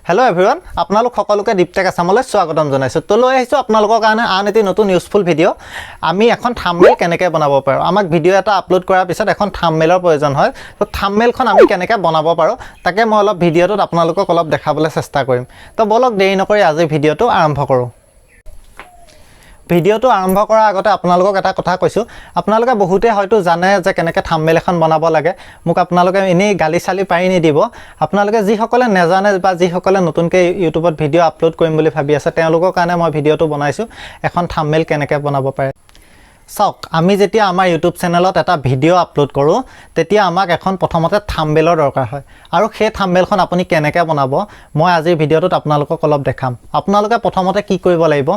Hello' everyone, আপোনালোক সকলোকে দীপটেক আছামলৈ স্বাগতম জনাইছোঁ। তো লৈ আহিছোঁ আপোনালোকৰ কাৰণে আন এটি নতুন ইউজফুল ভিডিঅ'। আমি এখন থাম্বনেইল কেনেকৈ বনাব পাৰোঁ। আমাক ভিডিঅ' এটা আপলোড কৰাৰ পিছত এখন থাম্বনেইলৰ প্ৰয়োজন হয়। তো থাম্বনেইলখন আমি কেনেকৈ বনাব পাৰোঁ তাকে মই অলপ ভিডিঅ'টোত আপোনালোকক অলপ দেখাবলৈ চেষ্টা কৰিম। তো বলক দেৰি নকৰি আজি ভিডিঅ'টো আৰম্ভ কৰোঁ। ভিডিঅ'টো আৰম্ভ কৰাৰ আগতে আপোনালোকক এটা কথা কৈছোঁ। আপোনালোকে বহুতে হয়তো জানে যে কেনেকৈ থাম্বনেইল এখন বনাব লাগে। মোক আপোনালোকে এনেই গালি চালি পাৰি নিদিব। আপোনালোকে যিসকলে নাজানে বা যিসকলে নতুনকৈ ইউটিউবত ভিডিঅ' আপলোড কৰিম বুলি ভাবি আছে তেওঁলোকৰ কাৰণে মই ভিডিঅ'টো বনাইছোঁ, এখন থাম্বনেইল কেনেকৈ বনাব পাৰে। চাওক, আমি যেতিয়া আমাৰ ইউটিউব চেনেলত এটা ভিডিঅ' আপলোড কৰোঁ তেতিয়া আমাক এখন প্ৰথমতে থাম্বনেইলৰ দৰকাৰ হয়। আৰু সেই থাম্বনেইলখন আপুনি কেনেকৈ বনাব মই আজিৰ ভিডিঅ'টোত আপোনালোকক অলপ দেখাম। আপোনালোকে প্ৰথমতে কি কৰিব লাগিব,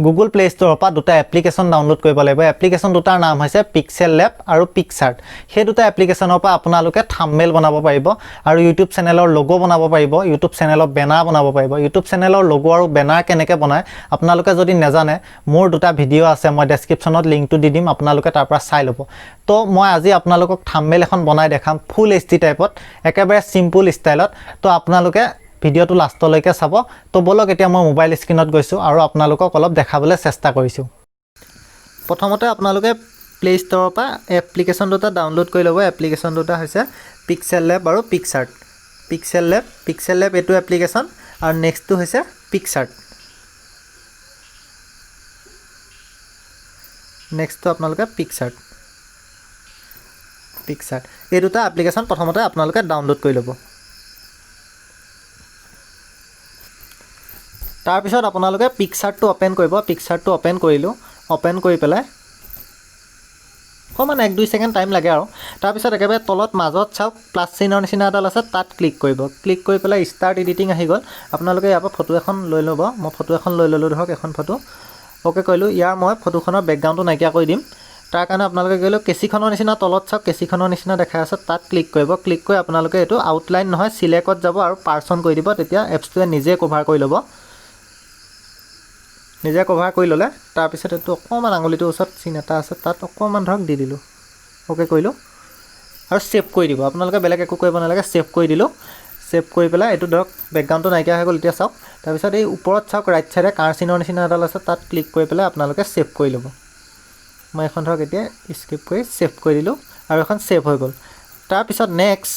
গুগল প্লে ষ্ট'ৰৰ পৰা দুটা এপ্লিকেশ্যন ডাউনলোড কৰিব লাগিব। এপ্লিকেশ্যন দুটাৰ নাম হৈছে পিক্সেল লেব আৰু পিক্সাৰ্ট। সেই দুটা এপ্লিকেশ্যনৰ পৰা আপোনালোকে থাম্বনেইল বনাব পাৰিব আৰু ইউটিউব চেনেলৰ লগো বনাব পাৰিব, ইউটিউব চেনেলৰ বেনাৰ বনাব পাৰিব। ইউটিউব চেনেলৰ লগো আৰু বেনাৰ কেনেকৈ বনায় আপোনালোকে যদি নাজানে, মোৰ দুটা ভিডিঅ' আছে, মই ডেছক্ৰিপশ্যনত লিংকটো দি দিম, আপোনালোকে তাৰ পৰা চাই ল'ব। তো মই আজি আপোনালোকক থাম্বনেইল এখন বনাই দেখাম ফুল HD টাইপত, একেবাৰে চিম্পুল ষ্টাইলত। তো আপোনালোকে ভিডিঅ'টো লাষ্টলৈকে চাব। তো বলক এতিয়া মই মোবাইল স্ক্ৰীণত গৈছোঁ আৰু আপোনালোকক অলপ দেখাবলৈ চেষ্টা কৰিছোঁ। প্ৰথমতে আপোনালোকে প্লে ষ্ট'ৰৰ পৰা এপ্লিকেশ্যন দুটা ডাউনলোড কৰি ল'ব। এপ্লিকেশ্যন দুটা হৈছে পিক্সেল লেব আৰু পিক্সাৰ্ট। পিক্সেল লেব এইটো এপ্লিকেশ্যন আৰু নেক্সটটো হৈছে পিক্সাৰ্ট। নেক্সটটো আপোনালোকে পিক্সাৰ্ট। এই দুটা এপ্লিকেশ্যন প্ৰথমতে আপোনালোকে ডাউনলোড কৰি ল'ব। তাৰপিছত আপোনালোকে পিক্সাৰ্টটো অ'পেন কৰিব। পিক্সাৰ্টটো অ'পেন কৰিলোঁ। অ'পেন কৰি পেলাই অকণমান 1-2 ছেকেণ্ড টাইম লাগে আৰু। তাৰপিছত একেবাৰে তলত মাজত চাওক প্লাছ চিনৰ নিচিনা এডাল আছে, তাত ক্লিক কৰিব। ক্লিক কৰি পেলাই ষ্টাৰ্ট এডিটিং আহি গ'ল। আপোনালোকে ইয়াৰ পৰা ফটো এখন লৈ ল'ব। মই ফটো এখন লৈ ল'লোঁ, ধৰক এখন ফটো। অ'কে কৰিলোঁ। ইয়াৰ মই ফটোখনৰ বেকগ্ৰাউণ্ডটো নাইকিয়া কৰি দিম। তাৰ কাৰণে আপোনালোকে কৰিলোঁ কেঁচিখনৰ নিচিনা তলত চাওক, কেঁচিখনৰ নিচিনা দেখাই আছে, তাত ক্লিক কৰিব। ক্লিক কৰি আপোনালোকে এইটো আউটলাইন নহয় চিলেক্টত যাব আৰু পাৰ্চন কৰি দিব। তেতিয়া এপছটোৱে নিজে কভাৰ কৰি ল'ব। নিজে কভাৰ কৰি ল'লে তাৰপিছত এইটো অকণমান আঙুলিটোৰ ওচৰত চিন এটা আছে, তাত অকণমান ধৰক দি দিলোঁ। অ'কে কৰিলোঁ আৰু ছেভ কৰি দিব। আপোনালোকে বেলেগ একো কৰিব নালাগে, ছেভ কৰি দিলোঁ। ছেভ কৰি পেলাই এইটো ধৰক বেকগ্ৰাউণ্ডটো নাইকিয়া হৈ গ'ল। এতিয়া চাওক, তাৰপিছত এই ওপৰত চাওক ৰাইট চাইডে কাৰ চিনৰ নিচিনা এডাল আছে, তাত ক্লিক কৰি পেলাই আপোনালোকে ছেভ কৰি ল'ব। মই এখন ধৰক এতিয়া স্কিপ কৰি ছেভ কৰি দিলোঁ আৰু এখন ছেভ হৈ গ'ল। তাৰপিছত নেক্সট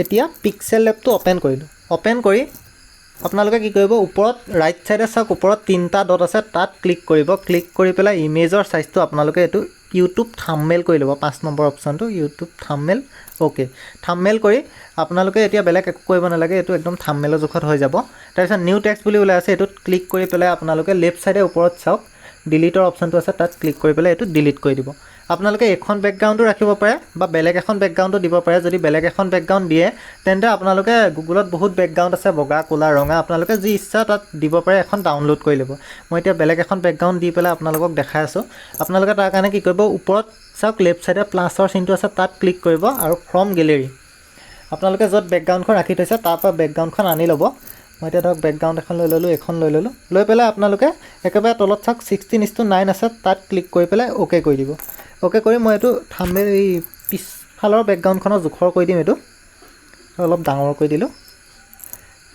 এতিয়া পিক্সেল লেবটো অ'পেন কৰিলোঁ। অ'পেন কৰি আপোনালোকে কি কৰিব, ওপৰত ৰাইট চাইডে চাওক ওপৰত 3টা ডট আছে, তাত ক্লিক কৰিব। ক্লিক কৰি পেলাই ইমেজৰ চাইজটো আপোনালোকে এইটো ইউটিউব থাম্বনেইল কৰি ল'ব। 5 নম্বৰ অপশ্যনটো ইউটিউব থাম্বনেইল। অ'কে, থাম্বনেইল কৰি আপোনালোকে এতিয়া বেলেগ একো কৰিব নালাগে, এইটো একদম থাম্বনেইলৰ জোখত হৈ যাব। তাৰপিছত নিউ টেক্সট বুলি ওলাই আছে, এইটোত ক্লিক কৰি পেলাই আপোনালোকে লেফ্ট চাইডে ওপৰত চাওক ডিলিটৰ অপশ্যনটো আছে, তাত ক্লিক কৰি পেলাই এইটো ডিলিট কৰি দিব। আপোনালোকে এখন বেকগ্ৰাউণ্ডো ৰাখিব পাৰে বা বেলেগ এখন বেকগ্ৰাউণ্ডো দিব পাৰে। যদি বেলেগ এখন বেকগ্ৰাউণ্ড দিয়ে তেন্তে আপোনালোকে গুগলত বহুত বেকগ্ৰাউণ্ড আছে, বগা, ক'লা, ৰঙা, আপোনালোকে যি ইচ্ছা তাত দিব পাৰে, এখন ডাউনলোড কৰি ল'ব। মই এতিয়া বেলেগ এখন বেকগ্ৰাউণ্ড দি পেলাই আপোনালোকক দেখাই আছোঁ। আপোনালোকে তাৰ কাৰণে কি কৰিব, ওপৰত চাওক লেফ্ট চাইডে প্লাছৰ চিনটো আছে, তাত ক্লিক কৰিব আৰু ফ্ৰম গেলেৰী আপোনালোকে য'ত বেকগ্ৰাউণ্ডখন ৰাখি থৈছে তাৰ পৰা বেকগ্ৰাউণ্ডখন আনি ল'ব। মই এতিয়া ধৰক বেকগ্ৰাউণ্ড এখন লৈ ল'লোঁ, এইখন লৈ ল'লোঁ। লৈ পেলাই আপোনালোকে একেবাৰে তলত চাওক 16:9 আছে, তাত ক্লিক কৰি পেলাই অ'কে কৰি দিব। অ'কে কৰি মই এইটো থাম্বনেইল এই পিছফালৰ বেকগ্ৰাউণ্ডখনৰ জোখৰ কৰি দিম। এইটো অলপ ডাঙৰ কৰি দিলোঁ।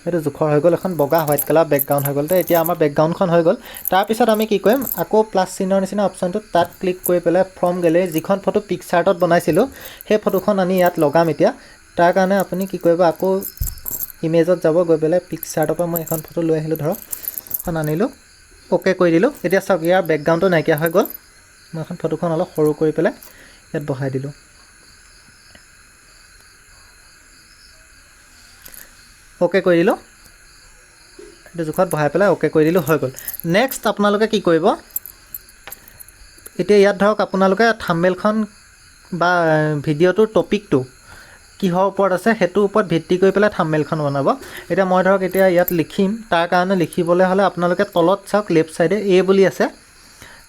এইটো জোখৰ হৈ গ'ল, এখন বগা হোৱাইট কালাৰ বেকগ্ৰাউণ্ড হৈ গ'ল। তো এতিয়া আমাৰ বেকগ্ৰাউণ্ডখন হৈ গ'ল। তাৰপিছত আমি কি কৰিম, আকৌ প্লাছ চিনৰ নিচিনা অপশ্যনটোত তাত ক্লিক কৰি পেলাই ফ্ৰম গেলেৰী যিখন ফটো পিক্সাৰ্টত বনাইছিলোঁ সেই ফটোখন আনি ইয়াত লগাম। এতিয়া তাৰ কাৰণে আপুনি কি কৰিব, আকৌ ইমেজত যাব, গৈ পেলাই পিক্সাৰ্টৰ পৰা মই এখন ফটো লৈ আহিলোঁ, ধৰক এখন আনিলোঁ, অ'কে কৰি দিলোঁ। এতিয়া চাওক ইয়াৰ বেকগ্ৰাউণ্ডটো নাইকিয়া হৈ গ'ল। মই এখন ফটোখন অলপ সৰু কৰি পেলাই ইয়াত বহাই দিলোঁ। অ'কে কৰি দিলোঁ, এইটো জোখত বহাই পেলাই অ'কে কৰি দিলোঁ, হৈ গ'ল। নেক্সট আপোনালোকে কি কৰিব, এতিয়া ইয়াত ধৰক আপোনালোকে থাম্বনেইলখন বা ভিডিঅ'টোৰ টপিকটো কিহৰ ওপৰত আছে সেইটোৰ ওপৰত ভিত্তি কৰি পেলাই থাম্বনেইলখন বনাব। এতিয়া মই ধৰক এতিয়া ইয়াত লিখিম, তাৰ কাৰণে লিখিবলৈ হ'লে আপোনালোকে তলত চাওক লেফ্ট চাইডে এ বুলি আছে,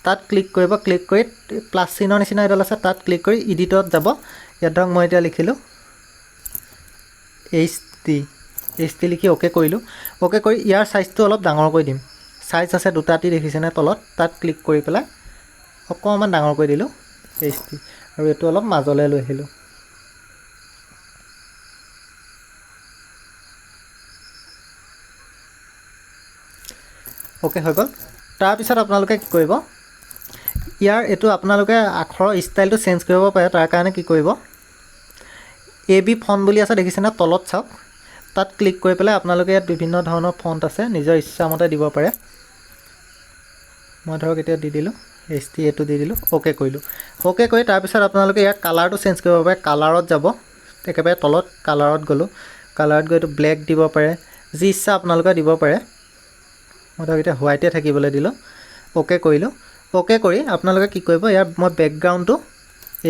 তাত ক্লিক কৰিব। ক্লিক কৰি প্লাছ চিনৰ নিচিনা এডাল আছে, তাত ক্লিক কৰি ইডিটত যাব। ইয়াত ধৰক মই এতিয়া লিখিলোঁ HD লিখি অ'কে কৰিলোঁ। অ'কে কৰি ইয়াৰ চাইজটো অলপ ডাঙৰ কৰি দিম। চাইজ আছে দুটা টি দেখিছেনে তলত, তাত ক্লিক কৰি পেলাই অকণমান ডাঙৰ কৰি দিলোঁ HD আৰু এইটো অলপ মাজলৈ লৈ আহিলোঁ। ওকে হৈ গ'ল। তাৰপিছত আপোনালোকে কি কৰিব, ইয়াৰ এইটো আপোনালোকে আখৰৰ ষ্টাইলটো চেঞ্জ কৰিব পাৰে। তাৰ কাৰণে কি কৰিব, AB ফণ্ট বুলি আছে দেখিছেনে, তলত চাওক, তাত ক্লিক কৰি পেলাই আপোনালোকে ইয়াত বিভিন্ন ধৰণৰ ফণ্ট আছে, নিজৰ ইচ্ছামতে দিব পাৰে। মই ধৰক এতিয়া দি দিলোঁ HT দি দিলোঁ, অ'কে কৰিলোঁ। অ'কে কৰি তাৰপিছত আপোনালোকে ইয়াৰ কালাৰটো চেঞ্জ কৰিব পাৰে। কালাৰত যাব, একেবাৰে তলত কালাৰত গ'লোঁ, কালাৰত গৈ এইটো ব্লেক দিব পাৰে, যি ইচ্ছা আপোনালোকে দিব পাৰে। মই ধৰক এতিয়া হোৱাইটে থাকিবলৈ দিলোঁ, অ'কে কৰিলোঁ। অ'কে কৰি আপোনালোকে কি কৰিব, ইয়াৰ মই বেকগ্ৰাউণ্ডটো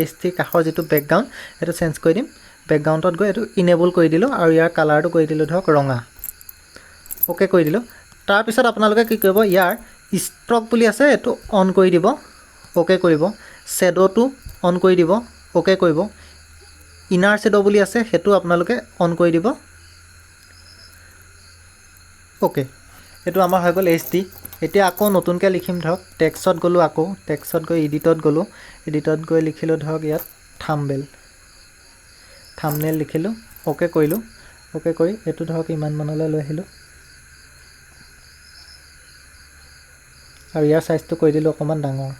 HT কাষৰ যিটো বেকগ্ৰাউণ্ড সেইটো চেঞ্জ কৰি দিম। বেকগ্ৰাউণ্ডত গৈ এইটো ইনেবল কৰি দিলোঁ আৰু ইয়াৰ কালাৰটো কৰি দিলোঁ ধৰক ৰঙা, অ'কে কৰি দিলোঁ। তাৰপিছত আপোনালোকে কি কৰিব, ইয়াৰ ষ্ট্ৰক বুলি আছে এইটো অন কৰি দিব, অ'কে কৰিব। শ্বেড'টো অন কৰি দিব, অ'কে কৰিব। ইনাৰ শ্বেড' বুলি আছে সেইটো আপোনালোকে অন কৰি দিব, অ'কে। এইটো আমাৰ হৈ গ'ল HT। এতিয়া আকৌ নতুনকৈ লিখিম ধৰক, টেক্সট গ'লোঁ, আকৌ টেক্সট গৈ এডিটত গ'লোঁ, এডিটত গৈ লিখিলোঁ ধৰক ইয়াত থাম্বনেইল লিখিলোঁ, অ'কে কৰিলোঁ। অ'কে কৰি এইটো ধৰক ইমানমানলৈ লৈ আহিলোঁ আৰু ইয়াৰ চাইজটো কৰি দিলোঁ অকণমান ডাঙৰ।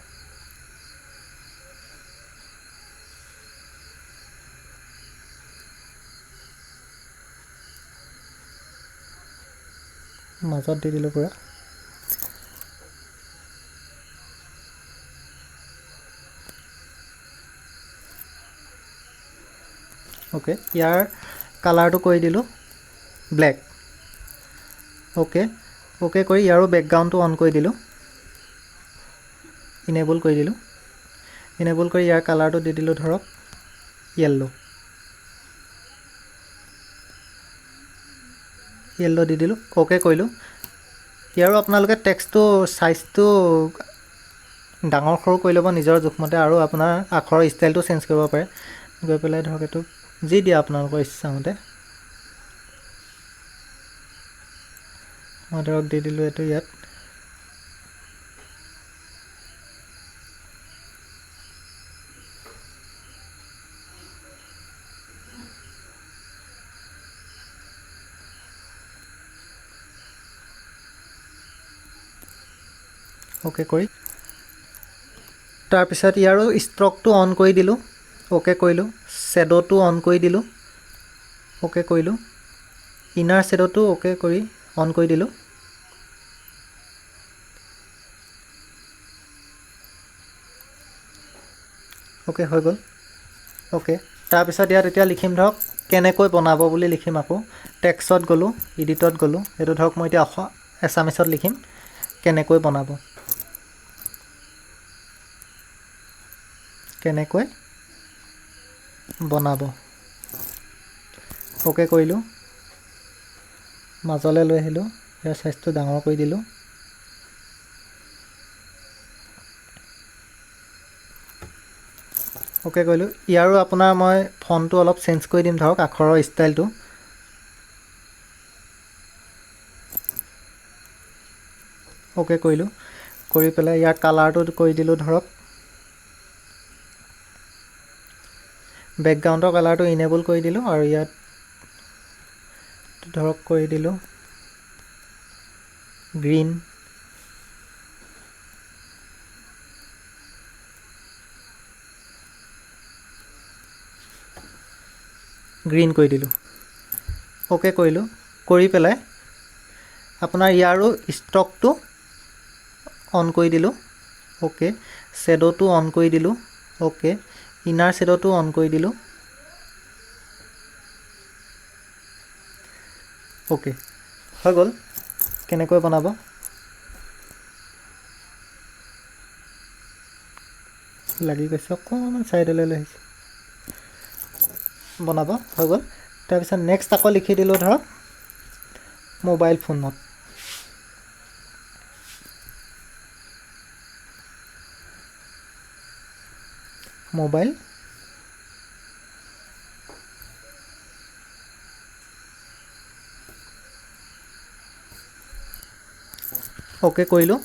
মাজত দি দিলোঁ পূৰা। অ'কে, ইয়াৰ কালাৰটো কৰি দিলোঁ ব্লেক, অ'কে। অ'কে কৰি ইয়াৰো বেকগ্ৰাউণ্ডটো অন কৰি দিলোঁ, ইনেবল কৰি দিলোঁ। ইনেবল কৰি ইয়াৰ কালাৰটো দি দিলোঁ ধৰক য়েল্ল' দি দিলোঁ, অ'কে কৰিলোঁ। ইয়াৰো আপোনালোকে টেক্সটটো চাইজটো ডাঙৰ সৰু কৰি ল'ব নিজৰ জোখমতে, আৰু আপোনাৰ আখৰৰ ষ্টাইলটো চেঞ্জ কৰিব পাৰে। গৈ পেলাই ধৰক এইটো যি দিয়া আপোনালোকৰ ইচ্ছামতে, মই ধৰক দি দিলোঁ এইটো ইয়াত, অ'কে কৰি তাৰপিছত ইয়াৰো ষ্ট্ৰকটো অন কৰি দিলোঁ, অ'কে কৰিলোঁ। শ্বেড'টো অন কৰি দিলোঁ, অ'কে কৰিলোঁ। ইনাৰ শ্বেড'টো অ'কে কৰি অন কৰি দিলোঁ, অ'কে হৈ গ'ল, অ'কে। তাৰপিছত ইয়াত এতিয়া লিখিম ধৰক কেনেকৈ বনাব বুলি লিখিম। আকৌ টেক্সটত গ'লোঁ, এডিটত গ'লোঁ, এইটো ধৰক মই এতিয়া এছামিছত লিখিম, কেনেকৈ বনাব, কেনেকৈ বনাব, অ'কে কৰিলোঁ। মাজলৈ লৈ আহিলোঁ, ইয়াৰ চাইজটো ডাঙৰ কৰি দিলোঁ, অ'কে কৰিলোঁ। ইয়াৰো আপোনাৰ মই ফণ্টটো অলপ চেঞ্জ কৰি দিম ধৰক, আখৰৰ ষ্টাইলটো, অ'কে কৰিলোঁ। কৰি পেলাই ইয়াৰ কালাৰটো কৰি দিলোঁ ধৰক, বেকগ্ৰাউণ্ডৰ কালাৰটো ইনেবল কৰি দিলোঁ আৰু ইয়াত ধৰক কৰি দিলোঁ গ্ৰীণ, কৰি দিলোঁ, অ'কে কৰিলোঁ। কৰি পেলাই আপোনাৰ ইয়াৰো ষ্ট্ৰকটো অন কৰি দিলোঁ, অ'কে। শ্বেড'টো অন কৰি দিলোঁ, অ'কে। ইনাৰ শ্বেড'টো অন কৰি দিলোঁ, অ'কে হৈ গ'ল। কেনেকৈ বনাব, লাগি গৈছে অকণমান ছাইডলৈ লৈ আহিছোঁ, বনাব হৈ গ'ল। তাৰপিছত নেক্সট আকৌ লিখি দিলোঁ ধৰক মোবাইল ফোনত, মোবাইল অ'কে কৰিলোঁ,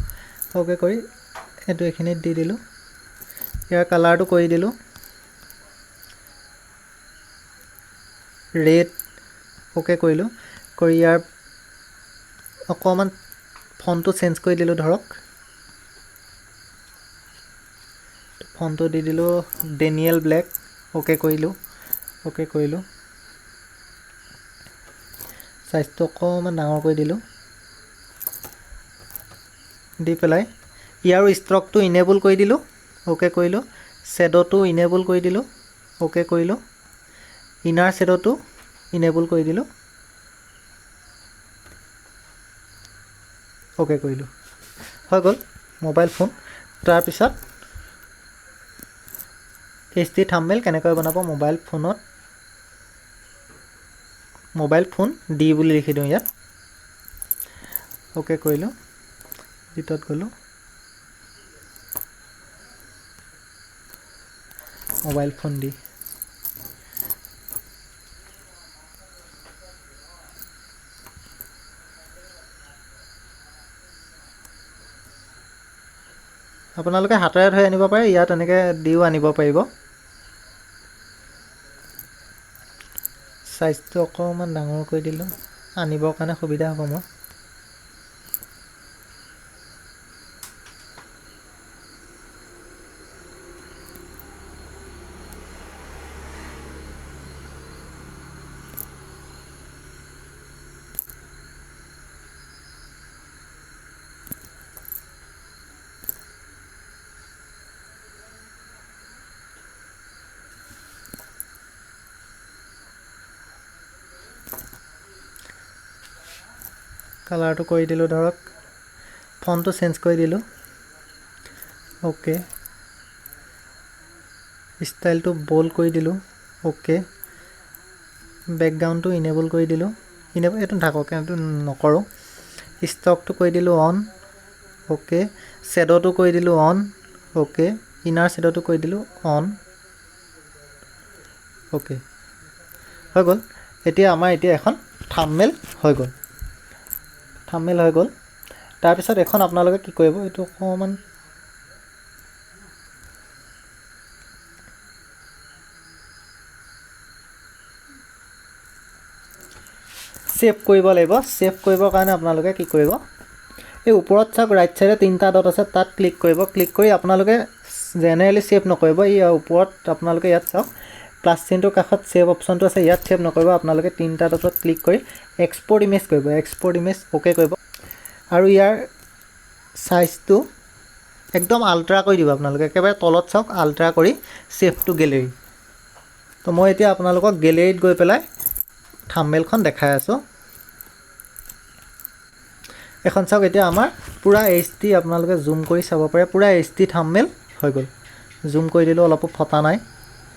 অ'কে কৰি এইটো এইখিনিত দি দিলোঁ, ইয়াৰ কালাৰটো কৰি দিলোঁ ৰেড, অ'কে কৰিলোঁ। কৰি ইয়াৰ অকণমান ফন্টটো চেঞ্জ কৰি দিলোঁ ধৰক ফন্টটো দি দিলোঁ ডেনিয়েল ব্লেক অ'কে কৰিলোঁ সাইজটো অকণমান ডাঙৰ কৰি দিলোঁ দি পেলাই ইয়াৰ ষ্ট্ৰকটো ইনেবল কৰি দিলোঁ অ'কে কৰিলোঁ শ্বেডোটো ইনেবল কৰি দিলোঁ অ'কে কৰিলোঁ ইনাৰ শ্বেডোটো ইনেবল কৰি দিলোঁ অ'কে কৰিলোঁ হৈ গ'ল মোবাইল ফোন তাৰপিছত HD থাম্বনেইল কেনেকৈ বনাব মোবাইল ফোন D বুলি লিখি দিওঁ ইয়াত অ'কে কৰিলোঁ ডিটত গ'লোঁ মোবাইল ফোন D আপোনালোকে হাতেৰে ধৰি আনিব পাৰে ইয়াত এনেকৈ দিও আনিব পাৰিব সাইজটো অকণমান ডাঙৰ কৰি দিলোঁ আনিবৰ কাৰণে সুবিধা হ'ব মোৰ কালাৰটো কৰি দিলোঁ ধৰক ফন্টটো চেঞ্জ কৰি দিলোঁ অ'কে ষ্টাইলটো বোল্ড কৰি দিলোঁ অ'কে বেকগ্ৰাউণ্ডটো ইনেবল কৰি দিলোঁ এইটো থাকক এইটো নকৰোঁ ষ্টকটো কৰি দিলোঁ অন অ'কে শ্বেডোটো কৰি দিলোঁ অন অ'কে ইনাৰ শ্বেডোটো কৰি দিলোঁ অন অ'কে হৈ গ'ল এতিয়া আমাৰ এখন থাম্বনেইল হৈ গ'ল তাৰপিছত এখন আপোনালোকে কি কৰিব এইটো অকণমান সেভ কৰিব লাগিব সেভ কৰিবৰ কাৰণে আপোনালোকে কি কৰিব এই ওপৰত চাওক ৰাইট সাইডে তিনিটা ডট আছে তাত ক্লিক কৰিব ক্লিক কৰি আপোনালোকে জেনেৰেলি সেভ নকৰিব এই ওপৰত আপোনালোকে ইয়াত চাওক প্লাছ চিনটোৰ কাষত সেভ অপশ্যনটো আছে ইয়াত সেভ নকৰিব আপোনালোকে তিনিটা ডটত ক্লিক কৰি এক্সপোৰ্ট ইমেজ কৰিব অ'কে কৰিব আৰু ইয়াৰ সাইজটো একদম আল্ট্ৰা কৰি দিব আপোনালোকে একেবাৰে তলত চাওক আল্ট্ৰা কৰি সেভ টু গেলেৰী তো মই এতিয়া আপোনালোকক গেলেৰীত গৈ পেলাই থাম্বনেইলখন দেখাই আছোঁ এখন চাওক এতিয়া আমাৰ পুৰা HD আপোনালোকে জুম কৰি চাব পাৰে পুৰা HD থাম্বনেইল হৈ গ'ল জুম কৰি দিলোঁ অলপো ফটা নাই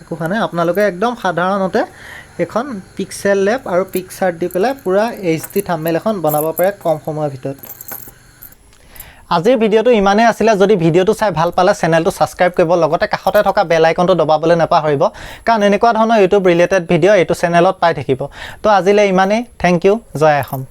একো নাই আপোনালোকে একদম সাধাৰণতে এখন পিক্সেল লেব আৰু পিকচাৰ্ট দি পেলাই পুৰা HD থাম্বনেইল এখন বনাব পাৰে কম সময়ৰ ভিতৰত আজিৰ ভিডিঅ'টো ইমানেই আছিলে যদি ভিডিঅ'টো চাই ভাল পালে চেনেলটো সাবস্ক্ৰাইব কৰিব লগতে কাষতে থকা বেল আইকনটো দবাবলৈ নাপাহৰিব কাৰণ এনেকুৱা ধৰণৰ ইউটিউব ৰিলেটেড ভিডিঅ' এইটো চেনেলত পাই থাকিব তো আজিলৈ ইমানেই থ্যাংক ইউ জয় অসম